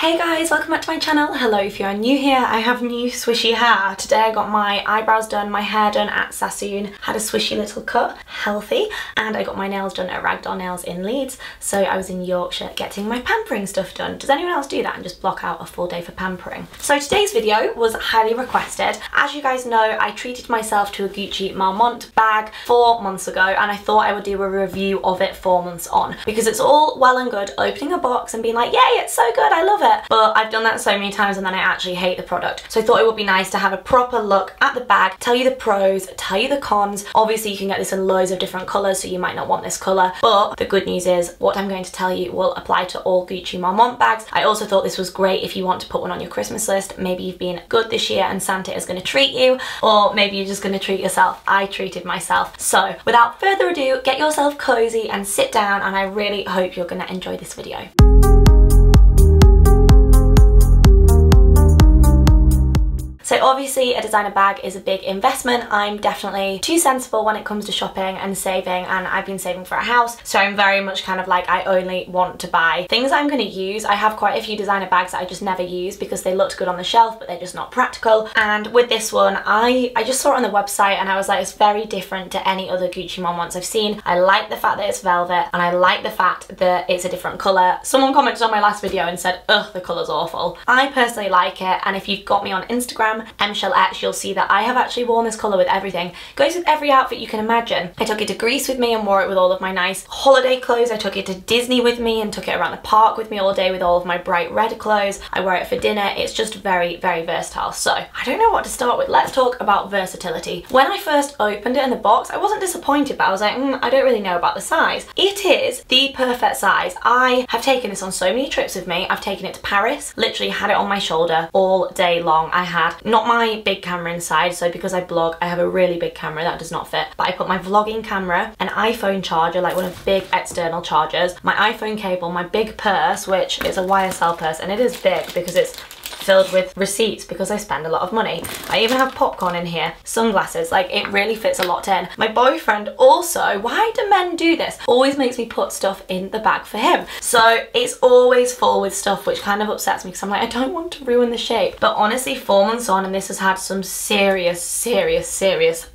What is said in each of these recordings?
Hey guys, welcome back to my channel. Hello, if you are new here, I have new swishy hair. Today I got my eyebrows done, my hair done at Sassoon, had a swishy little cut, healthy, and I got my nails done at Ragdoll Nails in Leeds. So I was in Yorkshire getting my pampering stuff done. Does anyone else do that and just block out a full day for pampering? So today's video was highly requested. As you guys know, I treated myself to a Gucci Marmont bag 4 months ago, and I thought I would do a review of it 4 months on, because it's all well and good opening a box and being like, yay, it's so good, I love it. But I've done that so many times and then I actually hate the product. So I thought it would be nice to have a proper look at the bag, tell you the pros, tell you the cons. Obviously you can get this in loads of different colours, so you might not want this colour, but the good news is what I'm going to tell you will apply to all Gucci Marmont bags. I also thought this was great if you want to put one on your Christmas list. Maybe you've been good this year and Santa is going to treat you, or maybe you're just going to treat yourself. I treated myself. So without further ado, get yourself cozy and sit down, and I really hope you're going to enjoy this video. So obviously a designer bag is a big investment. I'm definitely too sensible when it comes to shopping and saving, and I've been saving for a house, so I'm very much kind of like, I only want to buy things I'm going to use. I have quite a few designer bags that I just never use because they looked good on the shelf but they're just not practical. And with this one, I just saw it on the website and I was like, it's very different to any other Gucci Marmonts I've seen. I like the fact that it's velvet and I like the fact that it's a different colour. Someone commented on my last video and said, ugh, the colour's awful. I personally like it, and if you've got me on Instagram, MShellX, you'll see that I have actually worn this colour with everything. It goes with every outfit you can imagine. I took it to Greece with me and wore it with all of my nice holiday clothes. I took it to Disney with me and took it around the park with me all day with all of my bright red clothes. I wear it for dinner. It's just very, very versatile. So I don't know what to start with. Let's talk about versatility. When I first opened it in the box, I wasn't disappointed, but I was like, I don't really know about the size. It is the perfect size. I have taken this on so many trips with me. I've taken it to Paris, literally had it on my shoulder all day long. I had not my big camera inside, so because I blog, I have a really big camera that does not fit, but I put my vlogging camera, an iPhone charger, like one of the big external chargers, my iPhone cable, my big purse, which is a YSL purse, and it is big because it's filled with receipts because I spend a lot of money. I even have popcorn in here, sunglasses, like it really fits a lot in. My boyfriend also, why do men do this? Always makes me put stuff in the bag for him. So it's always full with stuff, which kind of upsets me because I'm like, I don't want to ruin the shape. But honestly, 4 months on and this has had some serious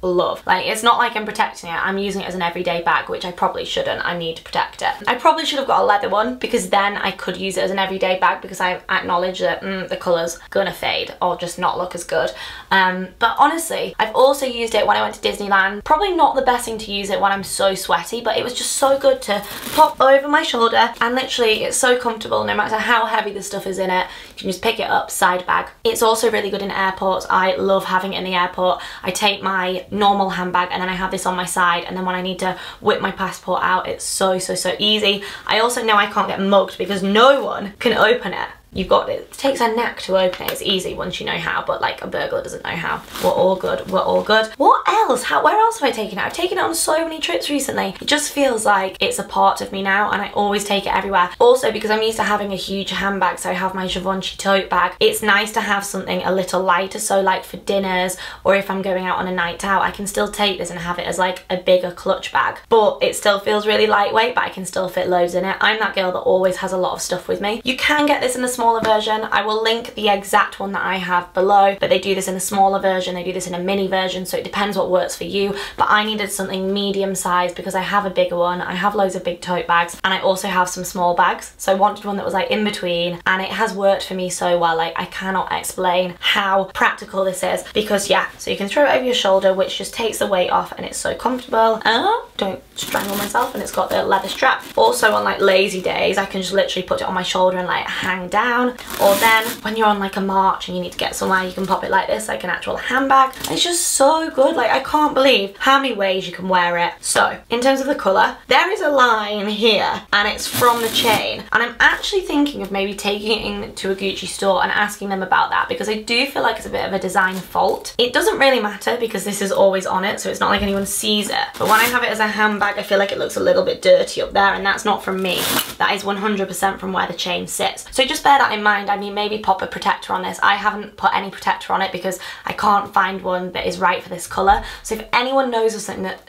love. Like, it's not like I'm protecting it. I'm using it as an everyday bag, which I probably shouldn't. I need to protect it. I probably should have got a leather one because then I could use it as an everyday bag, because I acknowledge that the colour's gonna fade or just not look as good. But honestly, I've also used it when I went to Disneyland. Probably not the best thing to use it when I'm so sweaty, but it was just so good to pop over my shoulder, and literally it's so comfortable no matter how heavy the stuff is in it. You can just pick it up, side bag. It's also really good in airports. I love having it in the airport. I take my normal handbag and then I have this on my side, and then when I need to whip my passport out, it's so easy. I also know I can't get mugged because no one can open it. You've got it. It takes a knack to open it. It's easy once you know how, but like a burglar doesn't know how. We're all good. We're all good. What else? Where else have I taken it? I've taken it on so many trips recently. It just feels like it's a part of me now, and I always take it everywhere. Also, because I'm used to having a huge handbag, so I have my Givenchy tote bag. It's nice to have something a little lighter, so like for dinners or if I'm going out on a night out, I can still take this and have it as like a bigger clutch bag. But it still feels really lightweight, but I can still fit loads in it. I'm that girl that always has a lot of stuff with me. You can get this in a smaller version. I will link the exact one that I have below, but they do this in a smaller version, they do this in a mini version, so it depends what works for you. But I needed something medium size because I have a bigger one, I have loads of big tote bags, and I also have some small bags, so I wanted one that was like in between, and it has worked for me so well. Like, I cannot explain how practical this is, because yeah, so you can throw it over your shoulder, which just takes the weight off, and it's so comfortable. Don't strangle myself, and it's got the leather strap. Also on like lazy days, I can just literally put it on my shoulder and like hang down. Or then when you're on like a march and you need to get somewhere, you can pop it like this, like an actual handbag. It's just so good. Like, I can't believe how many ways you can wear it. So in terms of the colour, there is a line here and it's from the chain, and I'm actually thinking of maybe taking it into a Gucci store and asking them about that, because I do feel like it's a bit of a design fault. It doesn't really matter because this is always on it, so it's not like anyone sees it, but when I have it as a handbag, I feel like it looks a little bit dirty up there, and that's not from me. That is 100% from where the chain sits. So just bear that in mind, I mean, maybe pop a protector on this. I haven't put any protector on it because I can't find one that is right for this colour. So if anyone knows of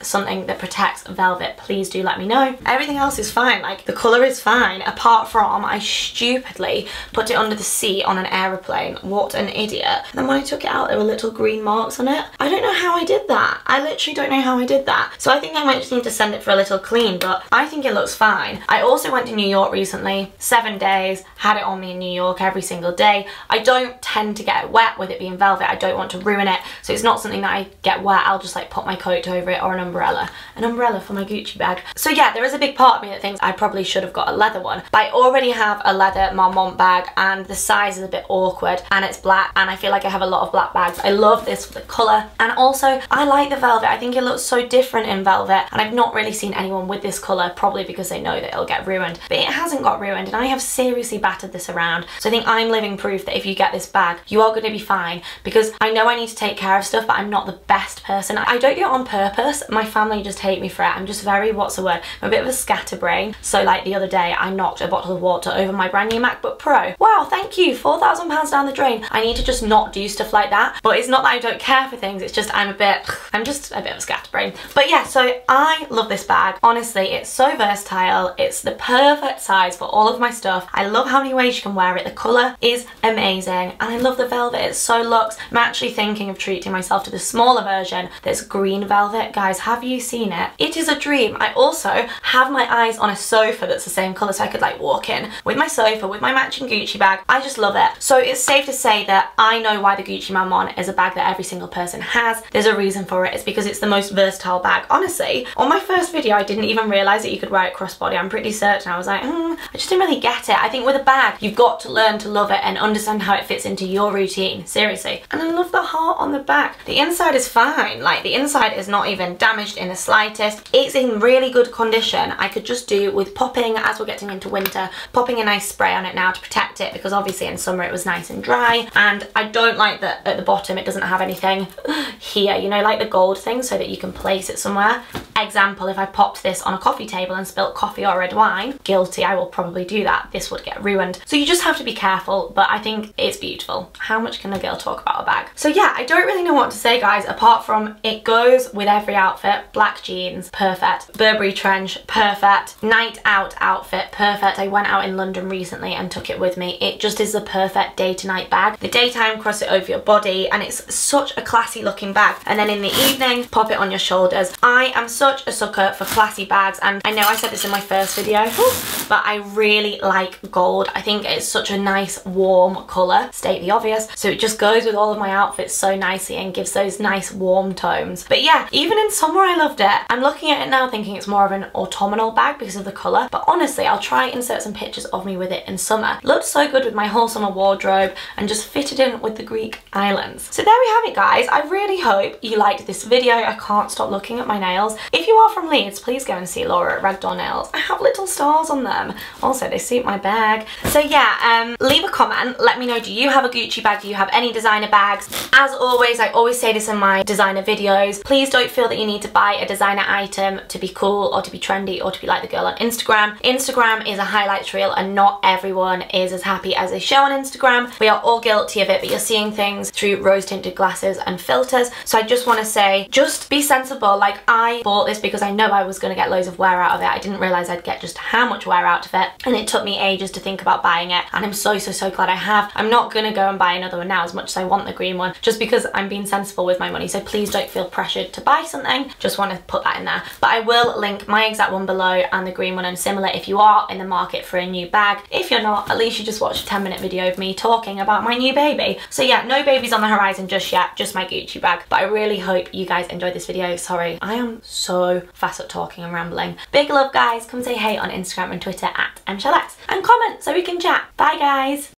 something that protects velvet, please do let me know. Everything else is fine, like the colour is fine, apart from I stupidly put it under the seat on an aeroplane. What an idiot. And then when I took it out, there were little green marks on it. I don't know how I did that. I literally don't know how I did that. So I think I might just need to send it for a little clean, but I think it looks fine. I also went to New York recently, 7 days, had it on me in New York every single day. I don't tend to get wet with it being velvet. I don't want to ruin it. So it's not something that I get wet. I'll just like put my coat over it or an umbrella. An umbrella for my Gucci bag. So yeah, there is a big part of me that thinks I probably should have got a leather one. But I already have a leather Marmont bag and the size is a bit awkward and it's black and I feel like I have a lot of black bags. I love this for the colour and also I like the velvet. I think it looks so different in velvet and I've not really seen anyone with this colour, probably because they know that it'll get ruined. But it hasn't got ruined and I have seriously battered this around. So I think I'm living proof that if you get this bag, you are going to be fine, because I know I need to take care of stuff, but I'm not the best person. I don't do it on purpose. My family just hate me for it. I'm just very, what's the word? I'm a bit of a scatterbrain. So like the other day, I knocked a bottle of water over my brand new MacBook Pro. Wow, thank you, £4,000 down the drain. I need to just not do stuff like that. But it's not that I don't care for things, it's just I'm just a bit of a scatterbrain. But yeah, so I love this bag. Honestly, it's so versatile. It's the perfect size for all of my stuff. I love how many ways you can wear it. The colour is amazing and I love the velvet. It's so luxe. I'm actually thinking of treating myself to the smaller version that's green velvet. Guys, have you seen it? It is a dream. I also have my eyes on a sofa that's the same colour, so I could like walk in with my sofa with my matching Gucci bag. I just love it. So it's safe to say that I know why the Gucci Marmont is a bag that every single person has. There's a reason for it. It's because it's the most versatile bag. Honestly, on my first video I didn't even realise that you could wear it crossbody. I'm pretty certain. I was like, I just didn't really get it. I think with a bag you've got to learn to love it and understand how it fits into your routine. Seriously. And I love the heart on the back. The inside is fine. Like the inside is not even damaged in the slightest. It's in really good condition. I could just do with popping, as we're getting into winter, popping a nice spray on it now to protect it, because obviously in summer it was nice and dry. And I don't like that at the bottom it doesn't have anything here, you know, like the gold thing, so that you can place it somewhere. Example, if I popped this on a coffee table and spilt coffee or red wine, guilty, I will probably do that. This would get ruined. So you just have to be careful, but I think it's beautiful. How much can a girl talk about a bag? So yeah, I don't really know what to say, guys, apart from it goes with every outfit. Black jeans, perfect. Burberry trench, perfect. Night out outfit, perfect. I went out in London recently and took it with me. It just is the perfect day to night bag. The daytime, cross it over your body, and it's such a classy looking bag. And then in the evening, pop it on your shoulders. I am such a sucker for classy bags, and I know I said this in my first video, but I really like gold. I think it's such a nice warm colour, state the obvious, so it just goes with all of my outfits so nicely and gives those nice warm tones. But yeah, even in summer I loved it. I'm looking at it now thinking it's more of an autumnal bag because of the colour, but honestly I'll try and insert some pictures of me with it in summer. Looked so good with my whole summer wardrobe and just fitted in with the Greek islands. So there we have it, guys. I really hope you liked this video. I can't stop looking at my nails. If you are from Leeds, please go and see Laura at Ragdoll Nails. I have little stars on them. Also, they suit my bag. So yeah, leave a comment. Let me know, do you have a Gucci bag? Do you have any designer bags? As always, I always say this in my designer videos. Please don't feel that you need to buy a designer item to be cool or to be trendy or to be like the girl on Instagram. Instagram is a highlights reel and not everyone is as happy as they show on Instagram. We are all guilty of it, but you're seeing things through rose tinted glasses and filters. So I just want to say, just be sensible. Like, I bought this because I know I was going to get loads of wear out of it. I didn't realise I'd get just how much wear out of it, and it took me ages to think about buying it, and I'm so glad I have. I'm not going to go and buy another one now, as much as I want the green one, just because I'm being sensible with my money. So please don't feel pressured to buy something. Just want to put that in there. But I will link my exact one below and the green one and similar if you are in the market for a new bag. If you're not, at least you just watched a 10-minute video of me talking about my new baby. So yeah, no babies on the horizon just yet, just my Gucci bag. But I really hope you guys enjoyed this video. Sorry, I am so fast at talking and rambling. Big love, guys. Come say hey on Instagram and Twitter at emtalks and comment so we can chat. Bye, guys.